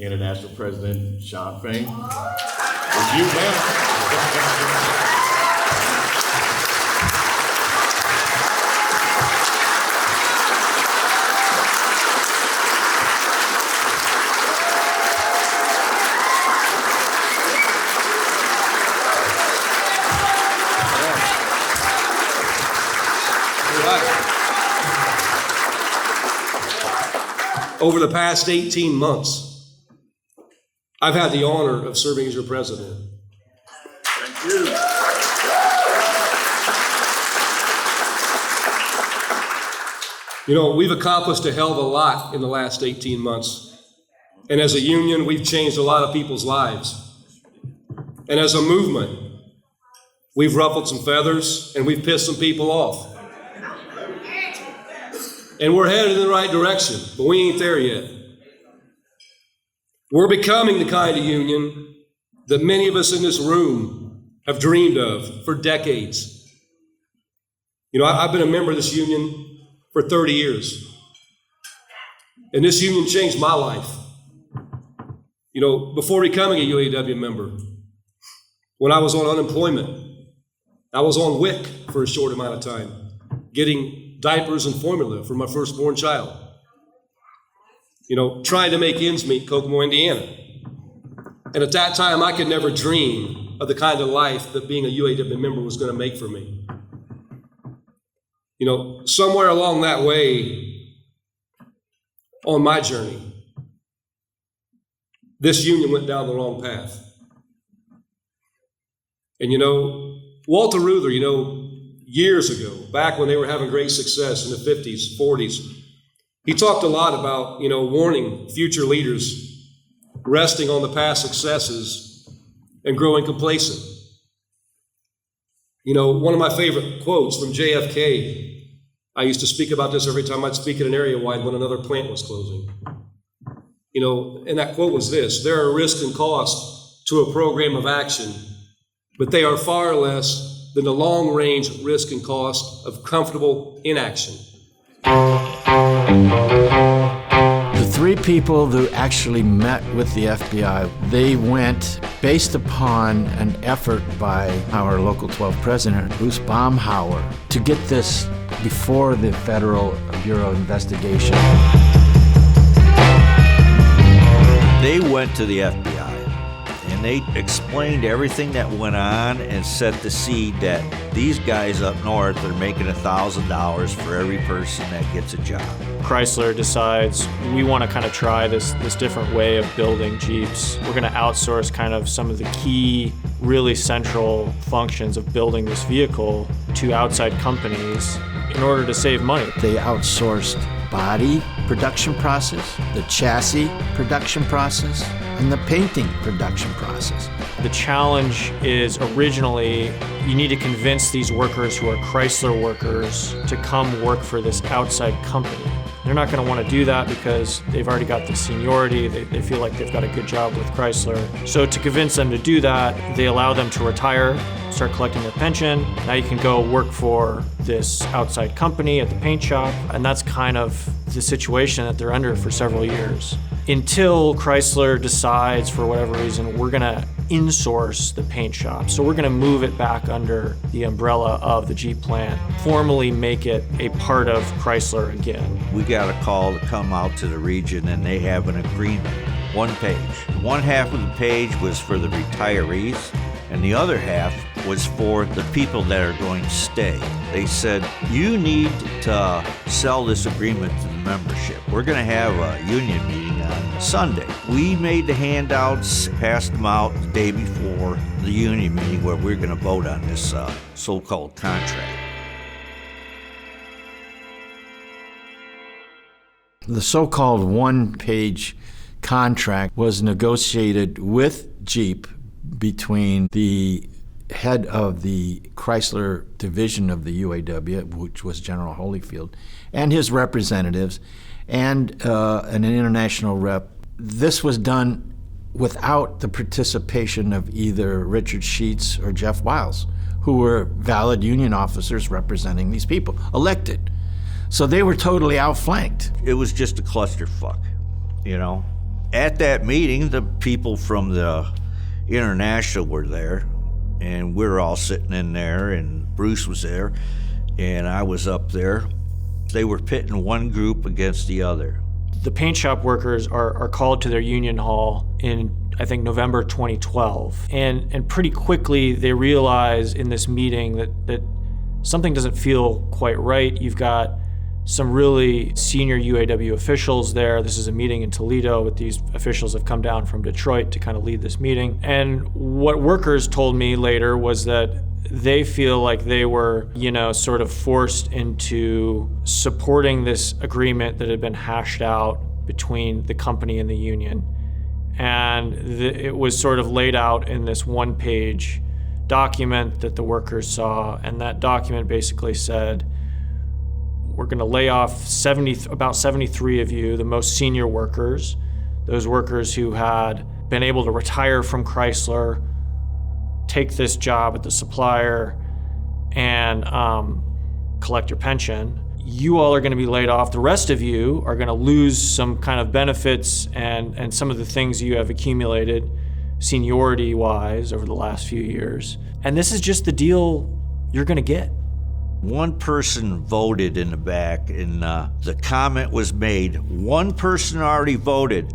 International President Shawn Fain. It's you, man. Over the past 18 months, I've had the honor of serving as your president. Thank you. You know, we've accomplished a hell of a lot in the last 18 months. And as a union, we've changed a lot of people's lives. And as a movement, we've ruffled some feathers and we've pissed some people off. And we're headed in the right direction, but we ain't there yet. We're becoming the kind of union that many of us in this room have dreamed of for decades. You know, I've been a member of this union for 30 years. And this union changed my life. You know, before becoming a UAW member, when I was on unemployment, I was on WIC for a short amount of time, getting diapers and formula for my firstborn child. You know, trying to make ends meet in Kokomo, Indiana. And at that time, I could never dream of the kind of life that being a UAW member was going to make for me. You know, somewhere along that way on my journey, this union went down the wrong path. And you know, Walter Reuther, you know, years ago, back when they were having great success in the 50s, 40s, he talked a lot about, you know, warning future leaders, resting on the past successes and growing complacent. You know, one of my favorite quotes from JFK, I used to speak about this every time I'd speak at an area wide when another plant was closing. You know, and that quote was this: there are risks and costs to a program of action, but they are far less than the long-range risk and cost of comfortable inaction. The three people who actually met with the FBI, they went based upon an effort by our Local 12 president, Bruce Baumhauer, to get this before the Federal Bureau of Investigation. They went to the FBI. And they explained everything that went on and set the seed that these guys up north are making $1,000 for every person that gets a job. Chrysler decides we want to kind of try this different way of building Jeeps. We're going to outsource kind of some of the key, really central functions of building this vehicle to outside companies in order to save money. They outsourced body production process, the chassis production process, and the painting production process. The challenge is originally you need to convince these workers who are Chrysler workers to come work for this outside company. They're not going to want to do that because they've already got the seniority, they feel like they've got a good job with Chrysler. So to convince them to do that, they allow them to retire, start collecting their pension. Now you can go work for this outside company at the paint shop, and that's kind of the situation that they're under for several years. Until Chrysler decides, for whatever reason, we're gonna insource the paint shop. So we're gonna move it back under the umbrella of the Jeep plant, formally make it a part of Chrysler again. We got a call to come out to the region and they have an agreement, one page. One half of the page was for the retirees and the other half was for the people that are going to stay. They said, you need to sell this agreement to the membership. We're going to have a union meeting on Sunday. We made the handouts, passed them out the day before the union meeting where we're going to vote on this so-called contract. The so-called one-page contract was negotiated with Jeep between the head of the Chrysler division of the UAW, which was General Holyfield, and his representatives, and an international rep. This was done without the participation of either Richard Sheets or Jeff Wiles, who were valid union officers representing these people, elected. So they were totally outflanked. It was just a clusterfuck, you know? at that meeting, the people from the International were there, and we were all sitting in there, and Bruce was there, and I was up there. They were pitting one group against the other. The paint shop workers are called to their union hall in, I think, November 2012. And pretty quickly they realize in this meeting that something doesn't feel quite right. You've got some really senior UAW officials there. This is a meeting in Toledo, but these officials have come down from Detroit to kind of lead this meeting. And what workers told me later was that they feel like they were, sort of forced into supporting this agreement that had been hashed out between the company and the union. And it was sort of laid out in this one-page document that the workers saw. And that document basically said, we're going to lay off about 73 of you, the most senior workers, those workers who had been able to retire from Chrysler, take this job at the supplier, and collect your pension. You all are going to be laid off. The rest of you are going to lose some kind of benefits and some of the things you have accumulated seniority-wise over the last few years. And this is just the deal you're going to get. One person voted in the back, and the comment was made, one person already voted.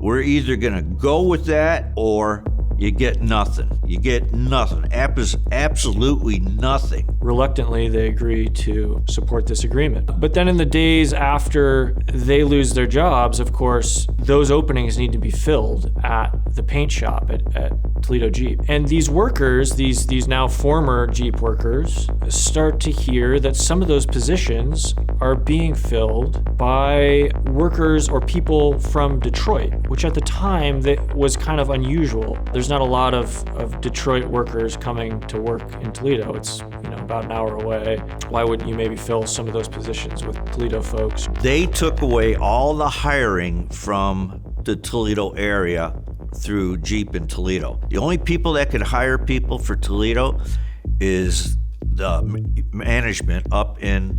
We're either going to go with that or you get nothing. You get nothing. Absolutely nothing. Reluctantly, they agree to support this agreement. But then in the days after they lose their jobs, of course, those openings need to be filled at the paint shop at Toledo Jeep. And these workers, these now former Jeep workers, start to hear that some of those positions are being filled by workers or people from Detroit, which at the time that was kind of unusual. There's not a lot of Detroit workers coming to work in Toledo. It's about an hour away. Why wouldn't you maybe fill some of those positions with Toledo folks? They took away all the hiring from the Toledo area through Jeep in Toledo. The only people that could hire people for Toledo is the management up in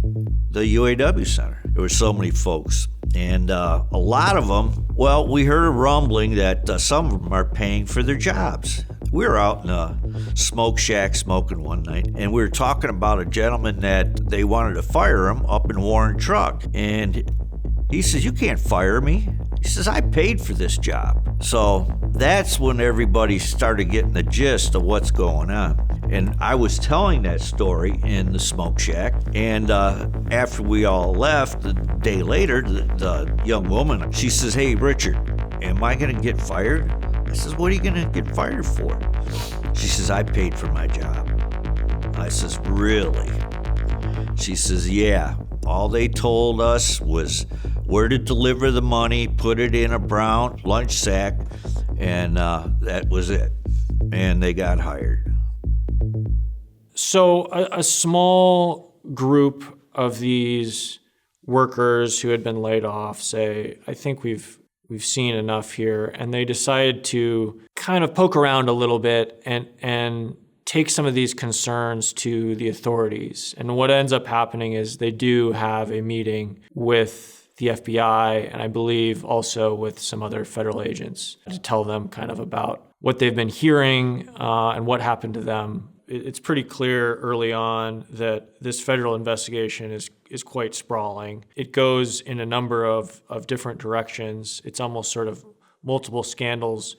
the UAW Center. There were so many folks. And a lot of them, well, we heard a rumbling that some of them are paying for their jobs. We were out in a smoke shack smoking one night, and we were talking about a gentleman that they wanted to fire him up in Warren Truck. And he says, "You can't fire me." He says, "I paid for this job." So that's when everybody started getting the gist of what's going on. And I was telling that story in the smoke shack, and after we all left, the day later, the young woman, she says, "Hey, Richard, am I gonna get fired?" I says, "What are you gonna get fired for?" She says, "I paid for my job." I says, "Really?" She says, "Yeah, all they told us was where to deliver the money, put it in a brown lunch sack, and that was it. And they got hired." So a small group of these workers who had been laid off say, "I think we've seen enough here," and they decided to kind of poke around a little bit and take some of these concerns to the authorities. And what ends up happening is they do have a meeting with the FBI, and I believe also with some other federal agents, to tell them kind of about what they've been hearing and what happened to them. It's pretty clear early on that this federal investigation is quite sprawling. It goes in a number of different directions. It's almost sort of multiple scandals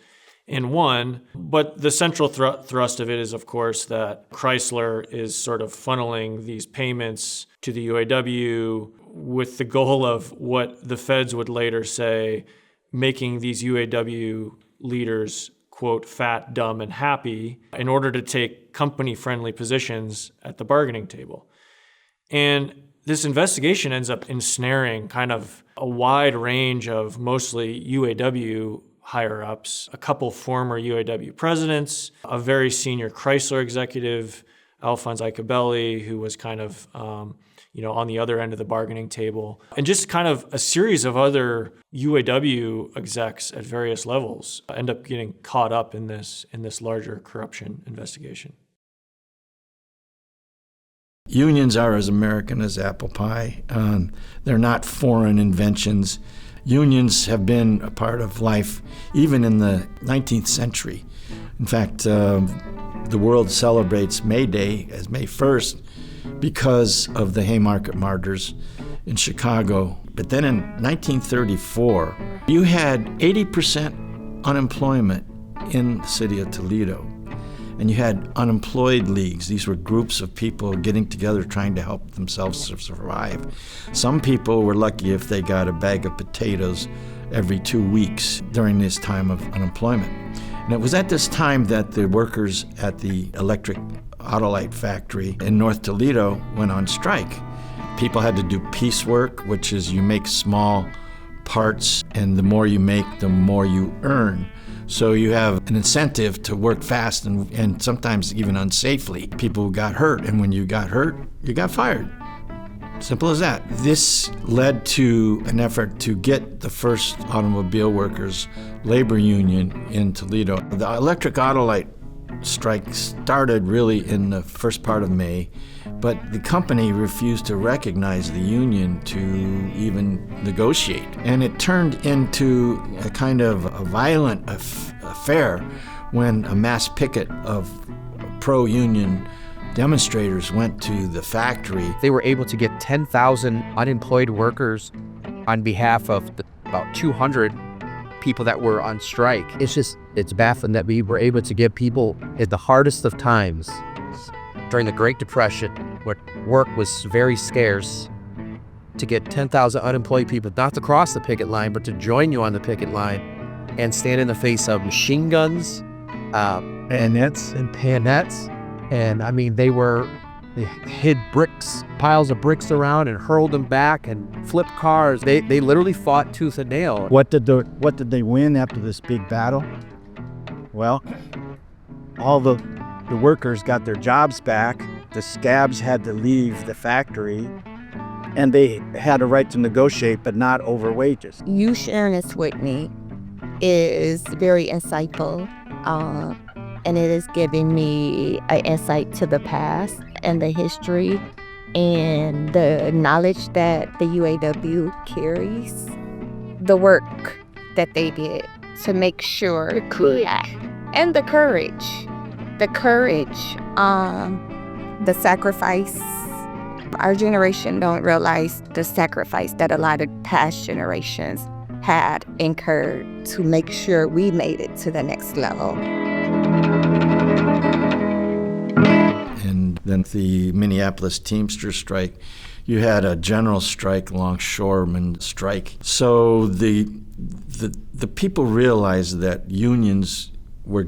in one. But the central thrust of it is, of course, that Chrysler is sort of funneling these payments to the UAW with the goal of what the feds would later say, making these UAW leaders, quote, fat, dumb, and happy in order to take company-friendly positions at the bargaining table. And this investigation ends up ensnaring kind of a wide range of mostly UAW higher-ups, a couple former UAW presidents, a very senior Chrysler executive, Alphonse Icabelli, who was kind of on the other end of the bargaining table, and just kind of a series of other UAW execs at various levels end up getting caught up in this larger corruption investigation. Unions are as American as apple pie. They're not foreign inventions. Unions have been a part of life even in the 19th century. In fact, the world celebrates May Day as May 1st because of the Haymarket Martyrs in Chicago. But then in 1934, you had 80% unemployment in the city of Toledo. And you had unemployed leagues. These were groups of people getting together trying to help themselves survive. Some people were lucky if they got a bag of potatoes every 2 weeks during this time of unemployment. And it was at this time that the workers at the electric Autolite factory in North Toledo went on strike. People had to do piecework, which is you make small parts, and the more you make, the more you earn. So you have an incentive to work fast and sometimes even unsafely. People got hurt, and when you got hurt, you got fired. Simple as that. This led to an effort to get the first automobile workers' labor union in Toledo. The electric Autolite strike started really in the first part of May, but the company refused to recognize the union to even negotiate. And it turned into a kind of a violent affair when a mass picket of pro-union demonstrators went to the factory. They were able to get 10,000 unemployed workers on behalf of about 200 people that were on strike. It's baffling that we were able to get people at the hardest of times during the Great Depression, where work was very scarce, to get 10,000 unemployed people not to cross the picket line, but to join you on the picket line and stand in the face of machine guns, bayonets. and bayonets. And I mean, they hid bricks, piles of bricks around and hurled them back and flipped cars. They literally fought tooth and nail. What did they win after this big battle? Well, all the workers got their jobs back. The scabs had to leave the factory, and they had a right to negotiate, but not over wages. You sharing this with me is very insightful, and it is giving me an insight to the past and the history and the knowledge that the UAW carries, the work that they did to make sure, and the courage, the sacrifice. Our generation don't realize the sacrifice that a lot of past generations had incurred to make sure we made it to the next level. And then the Minneapolis Teamsters strike, you had a general strike, longshoreman strike. So the people realized that unions were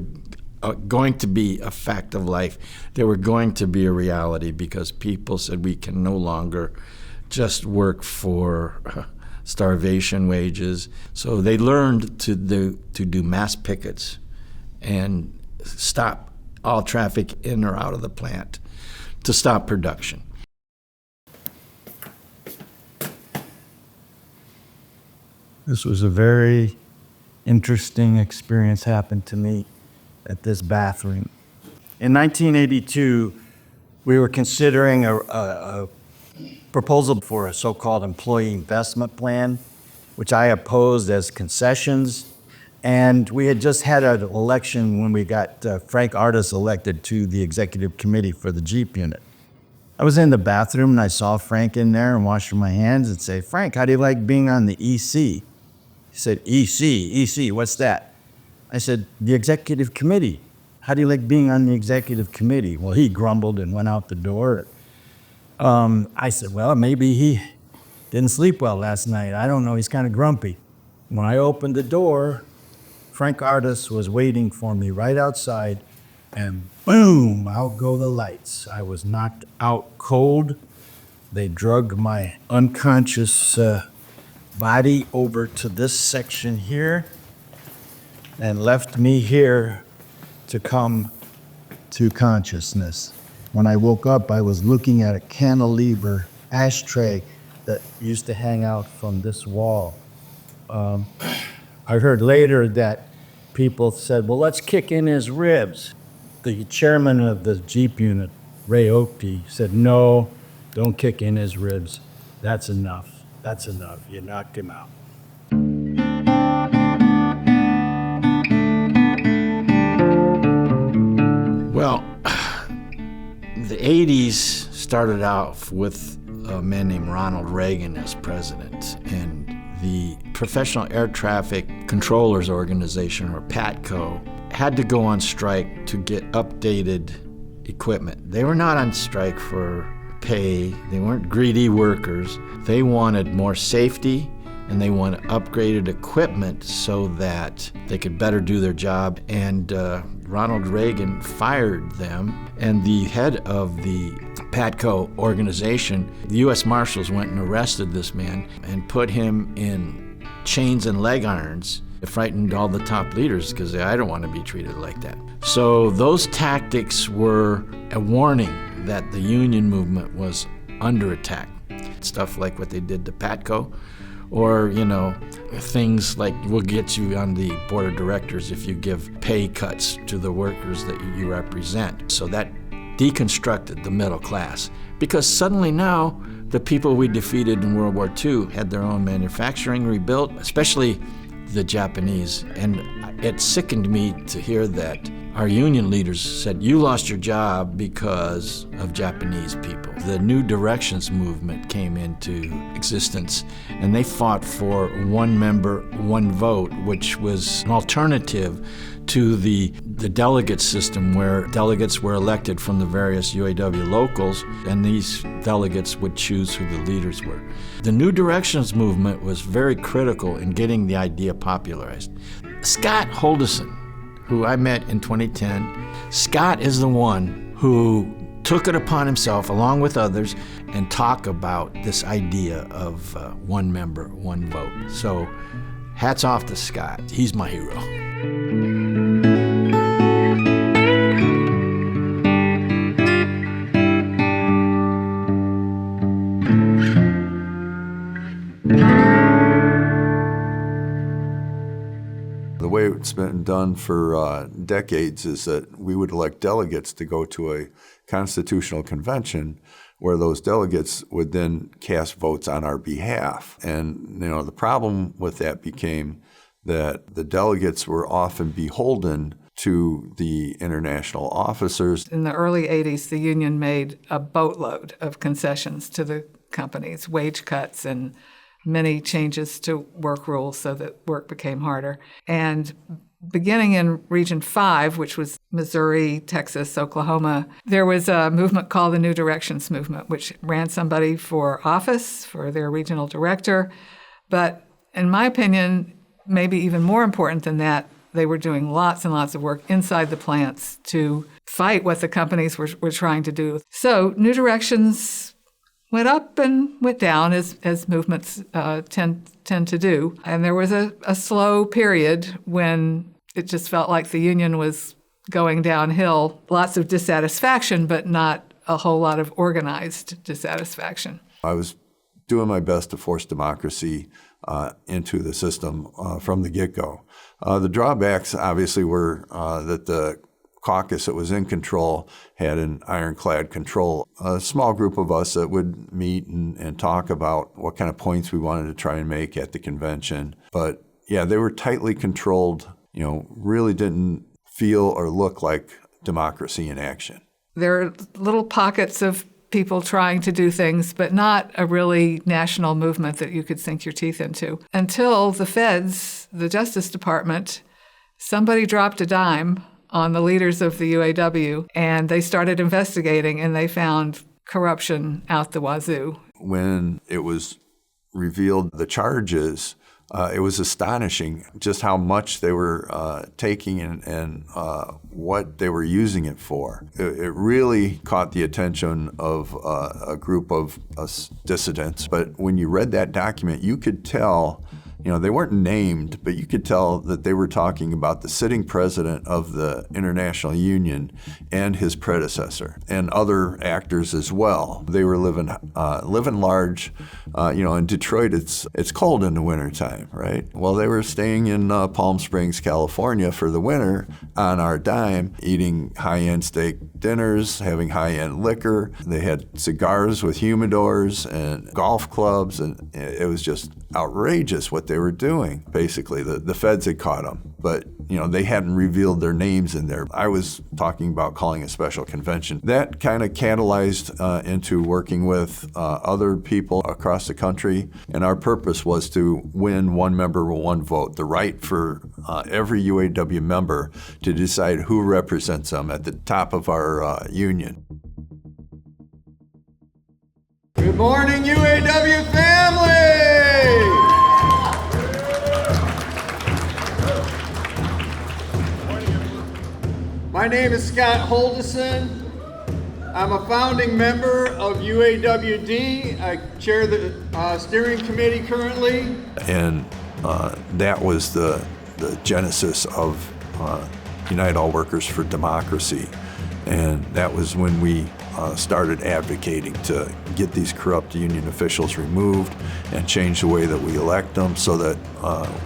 going to be a fact of life. They were going to be a reality because people said we can no longer just work for starvation wages. So they learned to do mass pickets and stop all traffic in or out of the plant to stop production. This was a very interesting experience happened to me at this bathroom. In 1982, we were considering a proposal for a so-called employee investment plan, which I opposed as concessions. And we had just had an election when we got Frank Artis elected to the executive committee for the Jeep unit. I was in the bathroom and I saw Frank in there and washing my hands and say, "Frank, how do you like being on the EC?" He said, EC, what's that? I said, "The executive committee. How do you like being on the executive committee?" Well, he grumbled and went out the door. I said, "Well, maybe he didn't sleep well last night. I don't know, he's kind of grumpy." When I opened the door, Frank Artis was waiting for me right outside, and boom, out go the lights. I was knocked out cold. They dragged my unconscious body over to this section here and left me here to come to consciousness. When I woke up, I was looking at a cantilever ashtray that used to hang out from this wall. I heard later that people said, "Well, let's kick in his ribs." The chairman of the Jeep unit, Ray Oakey, said, "No, don't kick in his ribs. That's enough. That's enough. You knocked him out." 80s started out with a man named Ronald Reagan as president, and the Professional Air Traffic Controllers Organization, or PATCO, had to go on strike to get updated equipment. They were not on strike for pay. They weren't greedy workers. They wanted more safety, and they wanted upgraded equipment so that they could better do their job. And Ronald Reagan fired them, and the head of the PATCO organization, the U.S. Marshals went and arrested this man and put him in chains and leg irons. It frightened all the top leaders because I don't want to be treated like that. So those tactics were a warning that the union movement was under attack. Stuff like what they did to PATCO, or, things like we'll get you on the board of directors if you give pay cuts to the workers that you represent. So that deconstructed the middle class, because suddenly now the people we defeated in World War II had their own manufacturing rebuilt, especially the Japanese. And it sickened me to hear that our union leaders said, you lost your job because of Japanese people. The New Directions movement came into existence, and they fought for one member, one vote, which was an alternative to the delegate system where delegates were elected from the various UAW locals, and these delegates would choose who the leaders were. The New Directions movement was very critical in getting the idea popularized. Scott Houldieson, who I met in 2010, Scott is the one who took it upon himself, along with others, and talk about this idea of one member, one vote. So hats off to Scott. He's my hero. The way it's been done for decades is that we would elect delegates to go to a constitutional convention where those delegates would then cast votes on our behalf. And the problem with that became that the delegates were often beholden to the international officers. In the early 80s, the union made a boatload of concessions to the companies, wage cuts and many changes to work rules so that work became harder. And beginning in Region 5, which was Missouri, Texas, Oklahoma, there was a movement called the New Directions Movement, which ran somebody for office, for their regional director. But in my opinion, maybe even more important than that, they were doing lots and lots of work inside the plants to fight what the companies were trying to do. So New Directions went up and went down as movements tend to do. And there was a slow period when it just felt like the union was going downhill. Lots of dissatisfaction, but not a whole lot of organized dissatisfaction. I was doing my best to force democracy into the system from the get-go. The drawbacks, obviously, were that the caucus that was in control had an ironclad control. A small group of us that would meet and talk about what kind of points we wanted to try and make at the convention. But yeah, they were tightly controlled, really didn't feel or look like democracy in action. There are little pockets of people trying to do things, but not a really national movement that you could sink your teeth into. Until the feds, the Justice Department, somebody dropped a dime on the leaders of the UAW, and they started investigating, and they found corruption out the wazoo. When it was revealed the charges, it was astonishing just how much they were taking and what they were using it for. It really caught the attention of a group of us dissidents. But when you read that document, you could tell, they weren't named, but you could tell that they were talking about the sitting president of the International Union and his predecessor and other actors as well. They were living large. In Detroit, it's cold in the wintertime, right? Well, they were staying in Palm Springs, California for the winter on our dime, eating high-end steak dinners, having high-end liquor. They had cigars with humidors and golf clubs, and it was just outrageous what they were doing. Basically, the feds had caught them, but they hadn't revealed their names in there. I was talking about calling a special convention. That kind of catalyzed into working with other people across the country, and our purpose was to win one member, one vote, the right for every UAW member to decide who represents them at the top of our union. Good morning, UAW family! My name is Scott Houldieson. I'm a founding member of UAWD. I chair the steering committee currently. And that was the genesis of Unite All Workers for Democracy. And that was when we started advocating to get these corrupt union officials removed and change the way that we elect them so that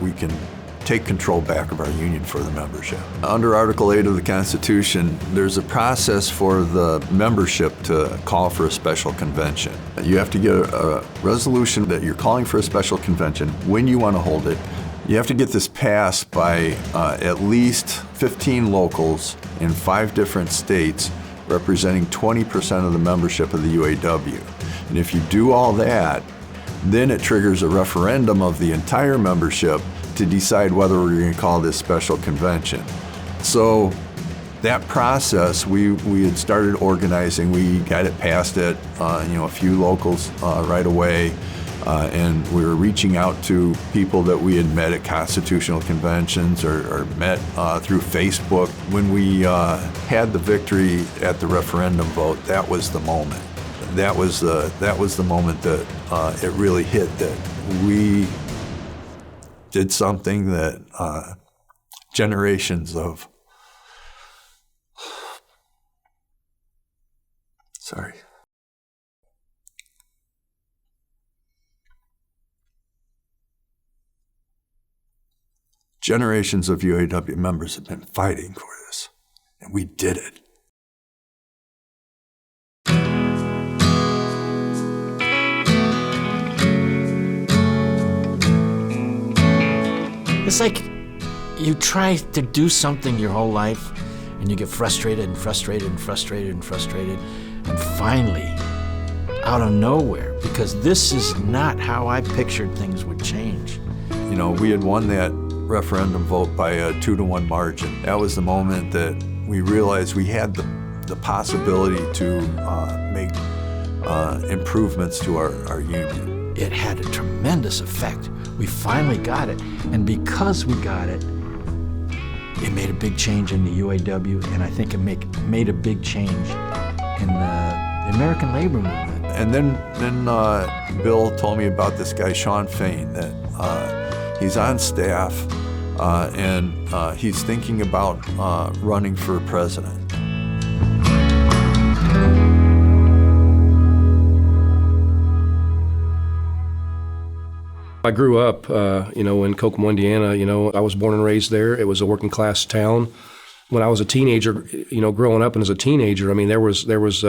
we can take control back of our union for the membership. Under Article 8 of the Constitution, there's a process for the membership to call for a special convention. You have to get a resolution that you're calling for a special convention when you want to hold it. You have to get this passed by at least 15 locals in 5 different states representing 20% of the membership of the UAW. And if you do all that, then it triggers a referendum of the entire membership to decide whether we're going to call this special convention. So that process, we had started organizing. We got it passed at a few locals right away. And we were reaching out to people that we had met at constitutional conventions or met through Facebook. When we had the victory at the referendum vote, that was the moment. That was the moment that it really hit that we did something that generations of generations of UAW members have been fighting for this, and we did it. It's like you try to do something your whole life, and you get frustrated and frustrated and frustrated and frustrated, and finally, out of nowhere, because this is not how I pictured things would change. We had won that referendum vote by a 2-to-1 margin. That was the moment that we realized we had the possibility to make improvements to our union. It had a tremendous effect. We finally got it, and because we got it, it made a big change in the UAW, and I think it made a big change in the American labor movement. And then Bill told me about this guy, Shawn Fain, that he's on staff, and he's thinking about running for president. I grew up, in Kokomo, Indiana. I was born and raised there. It was a working class town. When I was a teenager, growing up and as a teenager, there was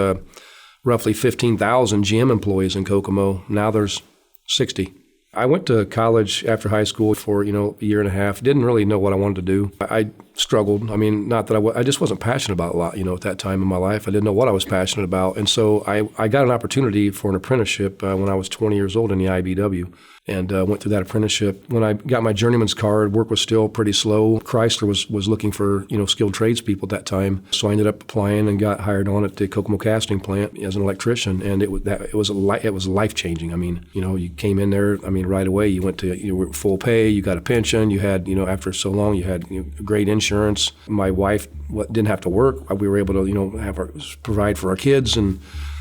roughly 15,000 GM employees in Kokomo. Now there's 60. I went to college after high school for, a year and a half. Didn't really know what I wanted to do. I struggled. Not that I just wasn't passionate about a lot, at that time in my life. I didn't know what I was passionate about. And so I got an opportunity for an apprenticeship when I was 20 years old in the IBW. And went through that apprenticeship. When I got my journeyman's card, work was still pretty slow. Chrysler was looking for skilled tradespeople at that time, so I ended up applying and got hired on at the Kokomo casting plant as an electrician. And it was life changing. You came in there. Right away. You were full pay. You got a pension. You had after so long, you had great insurance. My wife didn't have to work. We were able to provide for our kids and.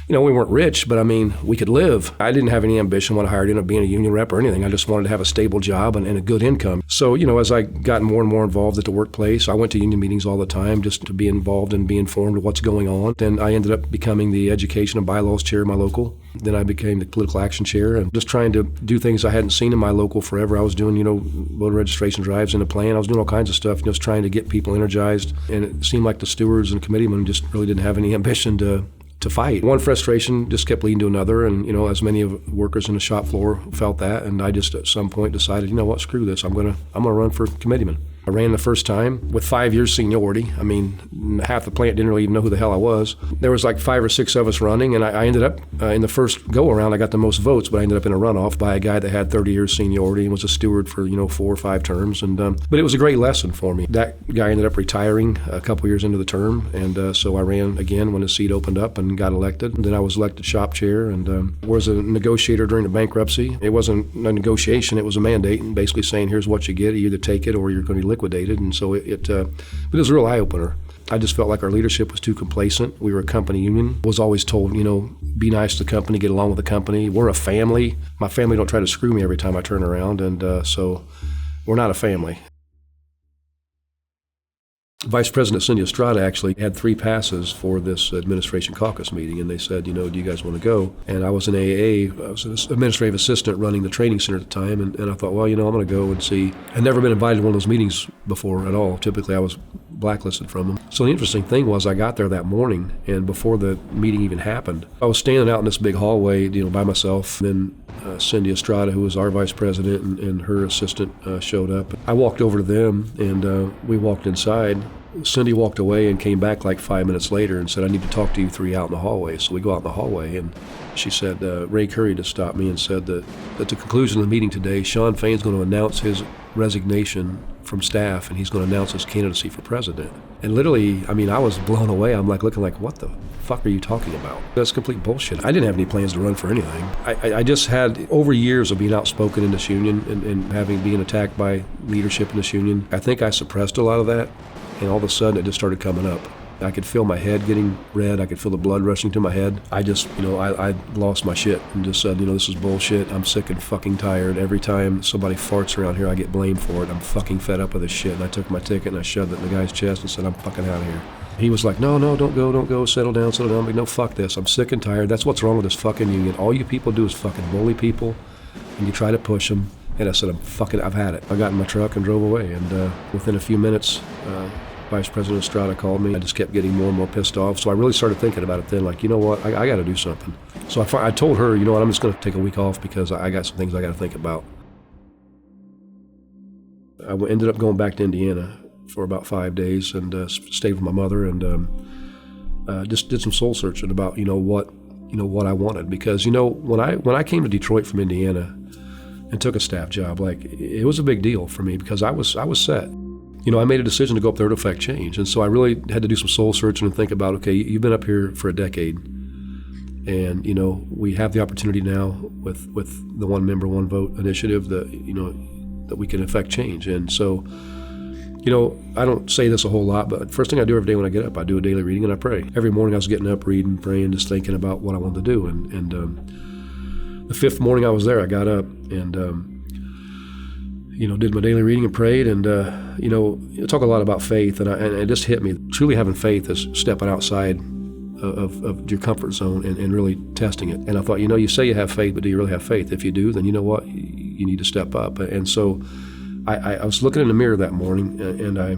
We weren't rich, but we could live. I didn't have any ambition when I hired in of being a union rep or anything. I just wanted to have a stable job and a good income. So, as I got more and more involved at the workplace, I went to union meetings all the time just to be involved and be informed of what's going on. Then I ended up becoming the education and bylaws chair in my local. Then I became the political action chair and just trying to do things I hadn't seen in my local forever. I was doing, voter registration drives in the plan. I was doing all kinds of stuff, just trying to get people energized. And it seemed like the stewards and committeemen just really didn't have any ambition to to fight. One frustration just kept leading to another, and as many of the workers in the shop floor felt that, and I just at some point decided, you know what, screw this, I'm gonna run for committeeman. I ran the first time with 5 years seniority. I mean, half the plant didn't really even know who the hell I was. There was like 5 or 6 of us running, and I ended up, in the first go-around, I got the most votes, but I ended up in a runoff by a guy that had 30 years seniority and was a steward for, 4 or 5 terms. And but it was a great lesson for me. That guy ended up retiring a couple years into the term, and so I ran again when his seat opened up and got elected. And then I was elected shop chair and was a negotiator during the bankruptcy. It wasn't a negotiation, it was a mandate, and basically saying, here's what you get, you either take it or you're going to be liquidated. And so it was a real eye-opener. I just felt like our leadership was too complacent. We were a company union. Was always told, be nice to the company, get along with the company. We're a family. My family don't try to screw me every time I turn around, and so we're not a family. Vice President Cindy Estrada actually had 3 passes for this administration caucus meeting, and they said, do you guys want to go? And I was an AAA, I was an administrative assistant running the training center at the time, and I thought, well, I'm going to go and see. I'd never been invited to one of those meetings before at all. Typically, I was blacklisted from them. So the interesting thing was I got there that morning, and before the meeting even happened, I was standing out in this big hallway, by myself. Then Cindy Estrada, who was our vice president, and her assistant showed up. I walked over to them, and we walked inside. Cindy walked away and came back like 5 minutes later and said, I need to talk to you 3 out in the hallway. So we go out in the hallway, and she said, Ray Curry just stopped me and said that at the conclusion of the meeting today, Shawn Fain's going to announce his resignation from staff, and he's going to announce his candidacy for president. And literally, I was blown away. I'm looking like, what the fuck are you talking about? That's complete bullshit. I didn't have any plans to run for anything. I just had, over years of being outspoken in this union and being attacked by leadership in this union, I think I suppressed a lot of that. And all of a sudden, it just started coming up. I could feel my head getting red. I could feel the blood rushing to my head. I just, I lost my shit and just said, this is bullshit. I'm sick and fucking tired. Every time somebody farts around here, I get blamed for it. I'm fucking fed up with this shit. And I took my ticket and I shoved it in the guy's chest and said, I'm fucking out of here. He was like, no, don't go, settle down. I'm like, no, fuck this. I'm sick and tired. That's what's wrong with this fucking union. All you people do is fucking bully people, and you try to push them. And I said, I've had it. I got in my truck and drove away. And within a few minutes, Vice President Estrada called me. I just kept getting more and more pissed off. So I really started thinking about it then, like, you know what, I got to do something. So I told her, you know what, I'm just going to take a week off because I got some things I got to think about. I ended up going back to Indiana for about 5 days and stayed with my mother and just did some soul searching about, what I wanted. Because, when I came to Detroit from Indiana and took a staff job, like, it was a big deal for me because I was set. I made a decision to go up there to affect change. And so I really had to do some soul searching and think about, okay, you've been up here for a decade. And, we have the opportunity now with the one member, one vote initiative that, that we can affect change. And so, I don't say this a whole lot, but first thing I do every day when I get up, I do a daily reading and I pray. Every morning I was getting up, reading, praying, just thinking about what I wanted to do. And the 5th morning I was there, I got up and, did my daily reading and prayed, and you talk a lot about faith, and it just hit me. Truly having faith is stepping outside of your comfort zone and really testing it. And I thought, you say you have faith, but do you really have faith? If you do, then you know what? You need to step up. And so I was looking in the mirror that morning, and I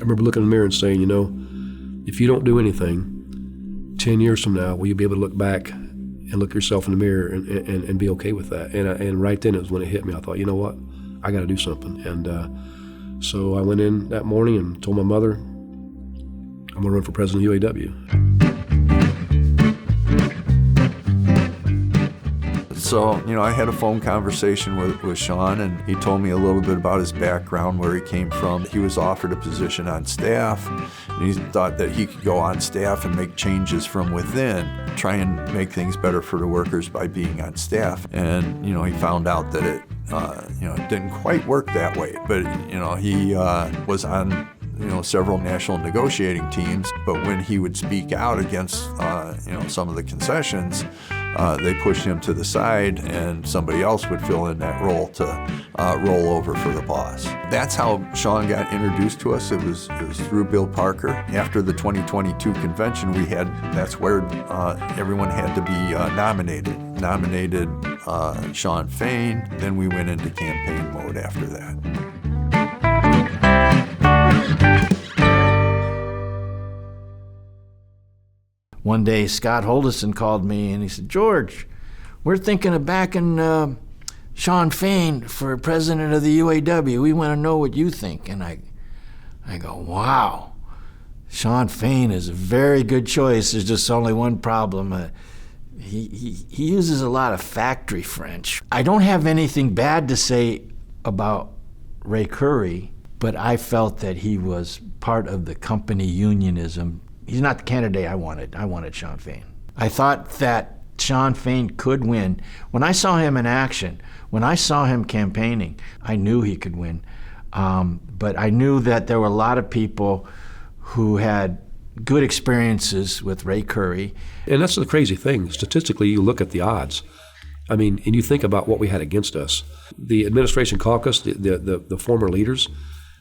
remember looking in the mirror and saying, if you don't do anything, 10 years from now, will you be able to look back and look yourself in the mirror and be okay with that? And right then it was when it hit me. I thought, you know what? I got to do something. And so I went in that morning and told my mother, I'm going to run for president of UAW. So, I had a phone conversation with Shawn, and he told me a little bit about his background, where he came from. He was offered a position on staff, and he thought that he could go on staff and make changes from within, try and make things better for the workers by being on staff. And, he found out that it didn't quite work that way. But, he was on several national negotiating teams, but when he would speak out against, some of the concessions, they pushed him to the side, and somebody else would fill in that role to roll over for the boss. That's how Shawn got introduced to us. It was through Bill Parker. After the 2022 convention, that's where everyone had to be nominated. Nominated Shawn Fain. Then we went into campaign mode after that. one day Scott Houldieson called me and he said, George, we're thinking of backing Shawn Fain for president of the UAW. We want to know what you think. And I go, wow, Shawn Fain is a very good choice. There's just only one problem. He uses a lot of factory French. I don't have anything bad to say about Ray Curry, but I felt that he was part of the company unionism. He's not the candidate I wanted. I wanted Shawn Fain. I thought that Shawn Fain could win. When I saw him in action, when I saw him campaigning, I knew he could win. But I knew that there were a lot of people who had good experiences with Ray Curry. And that's the crazy thing. Statistically, you look at the odds. I mean, and you think about what we had against us. The administration caucus, the former leaders,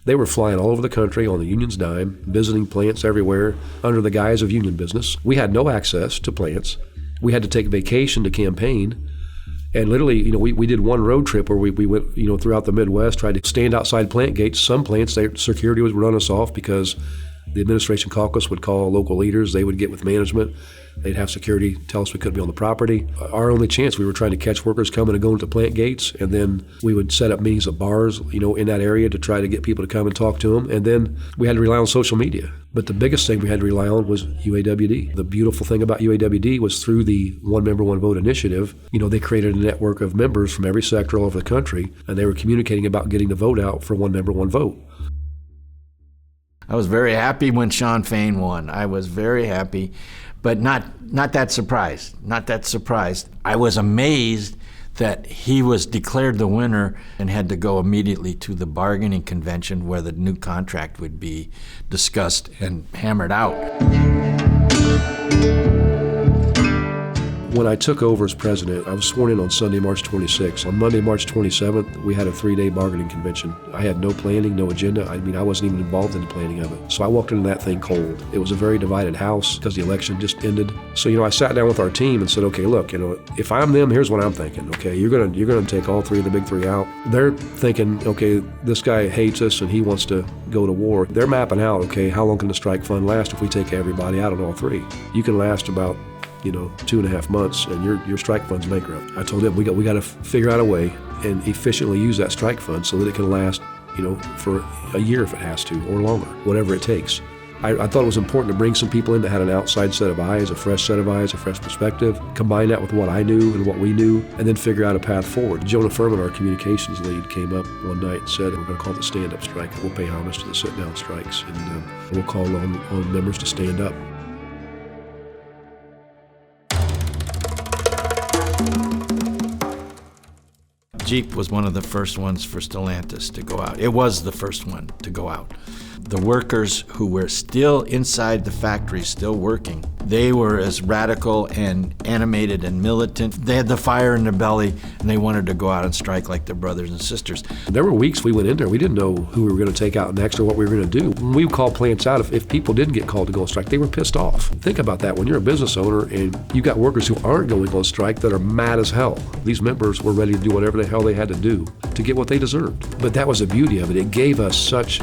they were flying all over the country on the union's dime, visiting plants everywhere under the guise of union business. We had no access to plants. We had to take vacation to campaign. And literally, we did one road trip where we went, throughout the Midwest, tried to stand outside plant gates. Some plants, security would run us off because the administration caucus would call local leaders. They would get with management. They'd have security tell us we couldn't be on the property. Our only chance, we were trying to catch workers coming and going to plant gates, and then we would set up meetings at bars, in that area to try to get people to come and talk to them. And then we had to rely on social media. But the biggest thing we had to rely on was UAWD. The beautiful thing about UAWD was through the One Member, One Vote initiative, they created a network of members from every sector all over the country, and they were communicating about getting the vote out for One Member, One Vote. I was very happy when Shawn Fain won. I was very happy, but not that surprised. Not that surprised. I was amazed that he was declared the winner and had to go immediately to the bargaining convention where the new contract would be discussed and hammered out. When I took over as president, I was sworn in on Sunday, March 26th. On Monday, March 27th, we had a 3-day bargaining convention. I had no planning, no agenda. I wasn't even involved in the planning of it. So I walked into that thing cold. It was a very divided house because the election just ended. So, I sat down with our team and said, okay, look, if I'm them, here's what I'm thinking. Okay, you're gonna take all three of the big three out. They're thinking, okay, this guy hates us and he wants to go to war. They're mapping out, okay, how long can the strike fund last if we take everybody out on all three? You can last about 2.5 months, and your strike fund's bankrupt. I told them we got to figure out a way and efficiently use that strike fund so that it can last, for a year if it has to, or longer, whatever it takes. I thought it was important to bring some people in that had an outside set of eyes, a fresh set of eyes, a fresh perspective, combine that with what I knew and what we knew, and then figure out a path forward. Jonah Furman, our communications lead, came up one night and said, we're going to call it the stand-up strike. We'll pay homage to the sit-down strikes, and we'll call on members to stand up. Jeep was one of the first ones for Stellantis to go out. It was the first one to go out. The workers who were still inside the factory, still working, they were as radical and animated and militant. They had the fire in their belly, and they wanted to go out and strike like their brothers and sisters. There were weeks we went in there, we didn't know who we were going to take out next or what we were going to do. When we would call plants out, if people didn't get called to go on strike, they were pissed off. Think about that. When you're a business owner and you got workers who aren't going on strike that are mad as hell, these members were ready to do whatever the hell they had to do to get what they deserved. But that was the beauty of it. It gave us such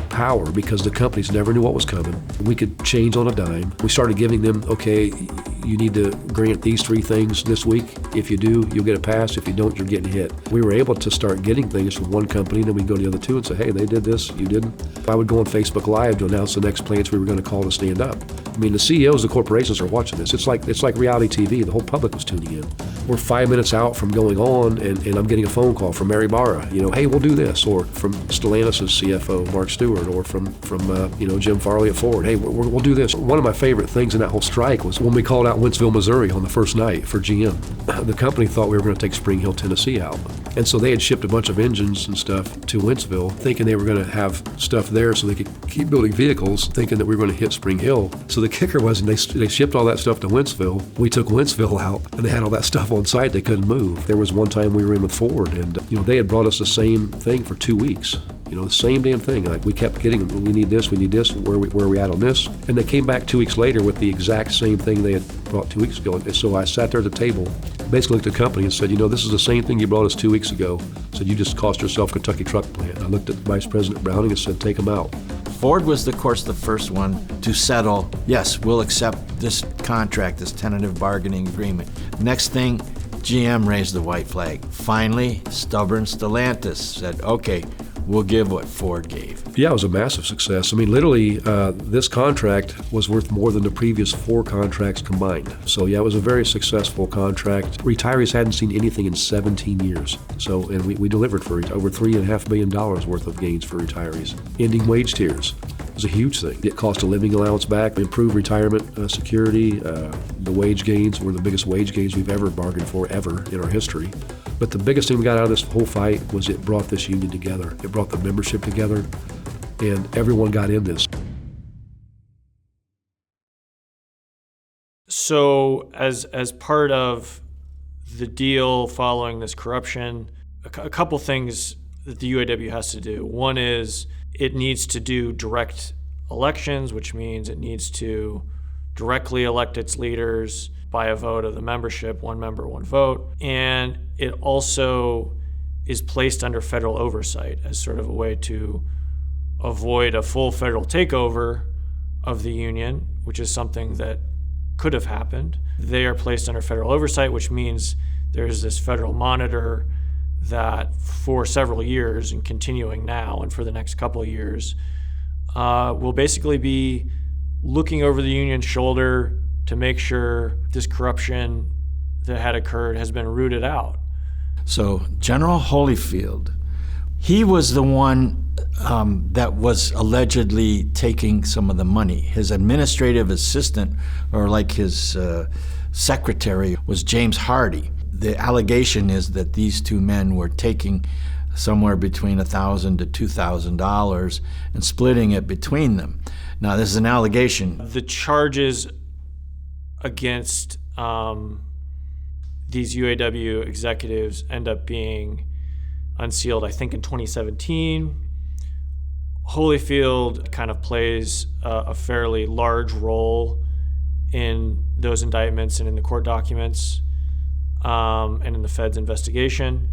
power because the companies never knew what was coming. We could change on a dime. We started giving them, okay, you need to grant these 3 things this week. If you do, you'll get a pass. If you don't, you're getting hit. We were able to start getting things from one company, then we'd go to the other 2 and say, hey, they did this, you didn't. I would go on Facebook Live to announce the next plants we were going to call to stand up. I mean, the CEOs of corporations are watching this. It's like reality TV. The whole public was tuning in. We're 5 minutes out from going on, and I'm getting a phone call from Mary Barra, hey, we'll do this, or from Stellantis' CFO, Mark Stewart, or from Jim Farley at Ford, hey, we'll do this. One of my favorite things in that whole strike was when we called out Wentzville, Missouri on the first night for GM. The company thought we were going to take Spring Hill, Tennessee out. And so they had shipped a bunch of engines and stuff to Wentzville, thinking they were going to have stuff there so they could keep building vehicles, thinking that we were going to hit Spring Hill. So the kicker was they shipped all that stuff to Wentzville. We took Wentzville out, and they had all that stuff on site. They couldn't move. There was one time we were in with Ford, and they had brought us the same thing for 2 weeks. The same damn thing. Like, we kept getting them. We need this, where are we at on this? And they came back 2 weeks later with the exact same thing they had brought 2 weeks ago. And so I sat there at the table, basically looked at the company and said, this is the same thing you brought us 2 weeks ago. Said, you just cost yourself Kentucky Truck Plant. I looked at Vice President Browning and said, take them out. Ford was, of course, the first one to settle, yes, we'll accept this contract, this tentative bargaining agreement. Next thing, GM raised the white flag. Finally, stubborn Stellantis said, okay, we'll give what Ford gave. Yeah, it was a massive success. I mean, literally, this contract was worth more than the previous 4 contracts combined. So yeah, it was a very successful contract. Retirees hadn't seen anything in 17 years. So, and we delivered for over $3.5 million worth of gains for retirees. Ending wage tiers was a huge thing. Get cost of living allowance back, improve retirement security. The wage gains were the biggest wage gains we've ever bargained for, ever in our history. But the biggest thing we got out of this whole fight was it brought this union together. It brought the membership together, and everyone got in this. So as part of the deal following this corruption, a couple things that the UAW has to do. One is it needs to do direct elections, which means it needs to directly elect its leaders by a vote of the membership, one member, one vote. And it also is placed under federal oversight as sort of a way to avoid a full federal takeover of the union, which is something that could have happened. They are placed under federal oversight, which means there's this federal monitor that for several years and continuing now and for the next couple of years will basically be looking over the union's shoulder to make sure this corruption that had occurred has been rooted out. So General Holyfield, he was the one that was allegedly taking some of the money. His administrative assistant, or like his secretary, was James Hardy. The allegation is that these two men were taking somewhere between $1,000 to $2,000 and splitting it between them. Now, this is an allegation. The charges against these UAW executives end up being unsealed, I think, in 2017. Holyfield kind of plays a fairly large role in those indictments and in the court documents and in the Fed's investigation.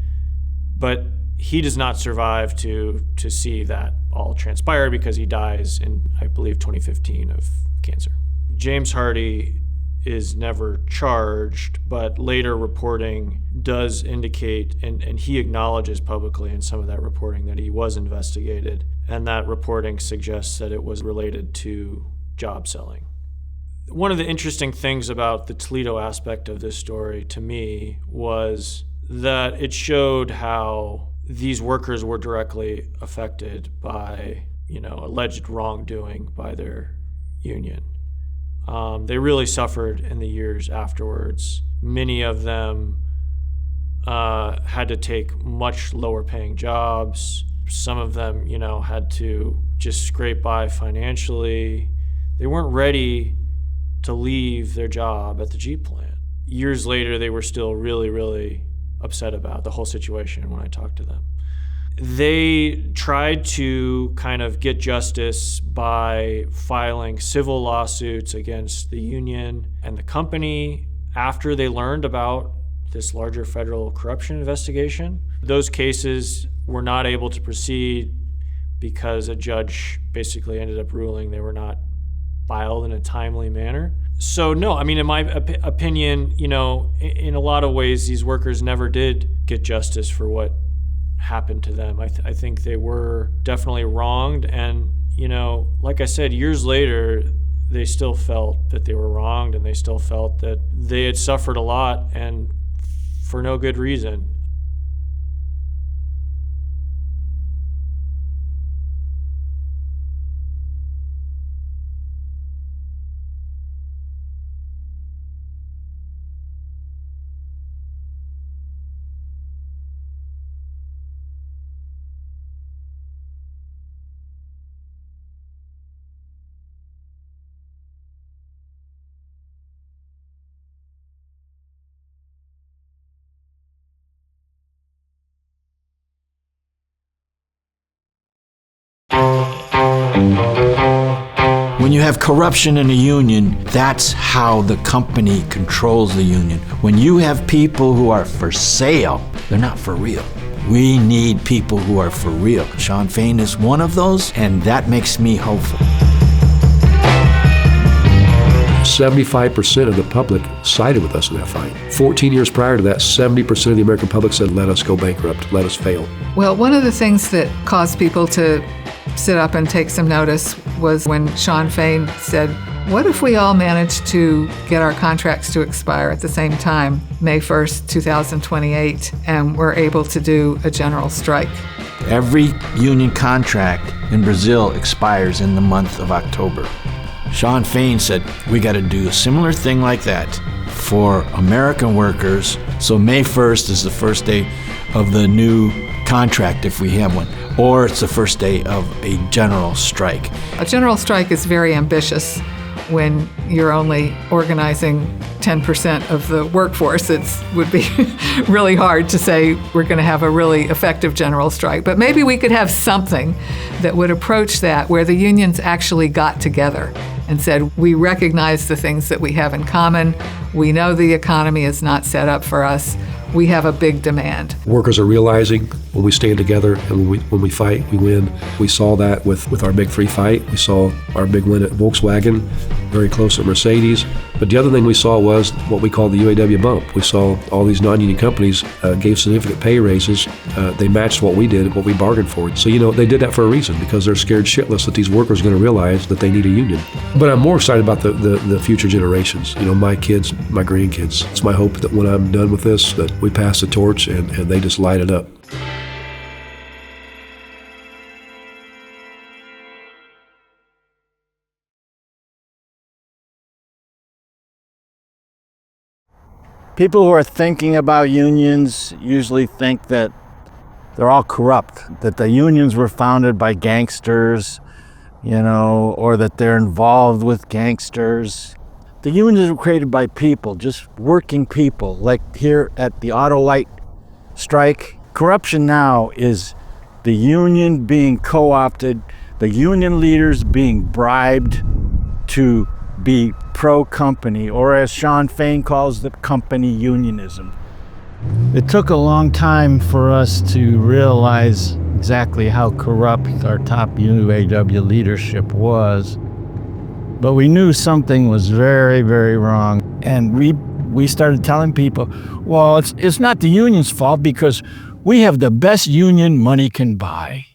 But he does not survive to see that all transpire because he dies in, I believe, 2015 of cancer. James Hardy is never charged, but later reporting does indicate, and he acknowledges publicly in some of that reporting that he was investigated, and that reporting suggests that it was related to job selling. One of the interesting things about the Toledo aspect of this story to me was that it showed how these workers were directly affected by, alleged wrongdoing by their union. They really suffered in the years afterwards. Many of them had to take much lower paying jobs. Some of them, had to just scrape by financially. They weren't ready to leave their job at the Jeep plant. Years later, they were still really, really upset about the whole situation when I talked to them. They tried to kind of get justice by filing civil lawsuits against the union and the company after they learned about this larger federal corruption investigation. Those cases were not able to proceed because a judge basically ended up ruling they were not filed in a timely manner. So no, in my opinion, in a lot of ways, these workers never did get justice for what happened to them. I think they were definitely wronged, and like I said, years later, they still felt that they were wronged, and they still felt that they had suffered a lot, and for no good reason. When you have corruption in a union, that's how the company controls the union. When you have people who are for sale, they're not for real. We need people who are for real. Shawn Fain is one of those, and that makes me hopeful. 75% of the public sided with us in that fight. 14 years prior to that, 70% of the American public said, let us go bankrupt, let us fail. Well, one of the things that caused people to sit up and take some notice was when Shawn Fain said, what if we all managed to get our contracts to expire at the same time, May 1st, 2028, and we're able to do a general strike? Every union contract in Brazil expires in the month of October. Shawn Fain said, we got to do a similar thing like that for American workers. So May 1st is the first day of the new contract if we have one, or it's the first day of a general strike. A general strike is very ambitious when you're only organizing 10% of the workforce. It would be really hard to say we're going to have a really effective general strike. But maybe we could have something that would approach that where the unions actually got together and said, we recognize the things that we have in common. We know the economy is not set up for us. We have a big demand. Workers are realizing when we stand together and when we fight, we win. We saw that with our Big Three fight. We saw our big win at Volkswagen, very close at Mercedes. But the other thing we saw was what we call the UAW bump. We saw all these non-union companies gave significant pay raises. They matched what we did, what we bargained for. So, they did that for a reason, because they're scared shitless that these workers are going to realize that they need a union. But I'm more excited about the future generations, my kids, my grandkids. It's my hope that when I'm done with this, that we pass the torch and they just light it up. People who are thinking about unions usually think that they're all corrupt, that the unions were founded by gangsters, or that they're involved with gangsters. The unions were created by people, just working people, like here at the auto light strike. Corruption now is the union being co-opted, the union leaders being bribed to be pro-company, or as Shawn Fain calls it, company unionism. It took a long time for us to realize exactly how corrupt our top UAW leadership was, but we knew something was very, very wrong. And we started telling people, well, it's not the union's fault because we have the best union money can buy.